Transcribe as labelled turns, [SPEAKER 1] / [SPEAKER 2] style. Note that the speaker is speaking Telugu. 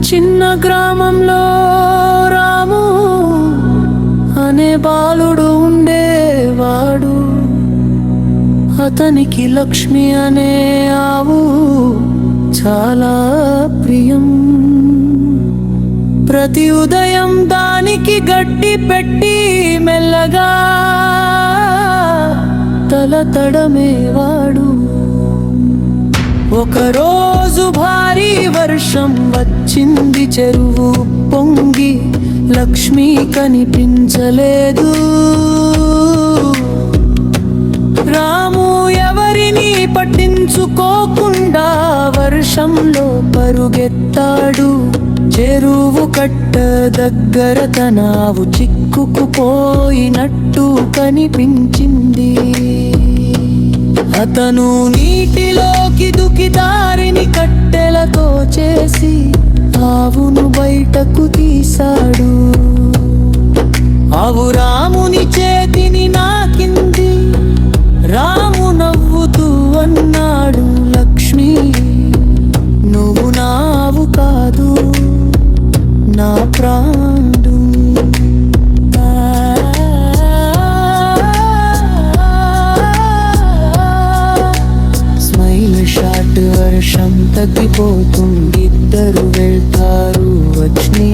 [SPEAKER 1] చిన్న గ్రామంలో రాము అనే బాలుడు ఉండేవాడు. అతనికి లక్ష్మి అనే ఆవు చాలా ప్రియం. ప్రతి ఉదయం దానికి గడ్డి పెట్టి మెల్లగా తల తడమేవాడు. ఒకరోజు భారీ వర్షం వచ్చింది. చెరువు పొంగి లక్ష్మి కనిపించలేదు. రాము ఎవరిని పట్టించుకోకుండా వర్షంలో పరుగెత్తాడు. చెరువు కట్ట దగ్గర తన ఆవు చిక్కుకుపోయినట్టు కనిపించింది. అతను నీటిలోకి దుకి దారిని కట్టెలతో చేసి ఆవును బయటకు తీశాడు. ఆవు రాముని చేతిని నాకింది. రాము నవ్వుతూ అన్నాడు, లక్ష్మి, నువ్వు నా ఆవు కాదు, నా ప్రాణుడు. వర్షం తగ్గిపోతుంది. ఇద్దరు వెళ్తారు. లక్ష్మి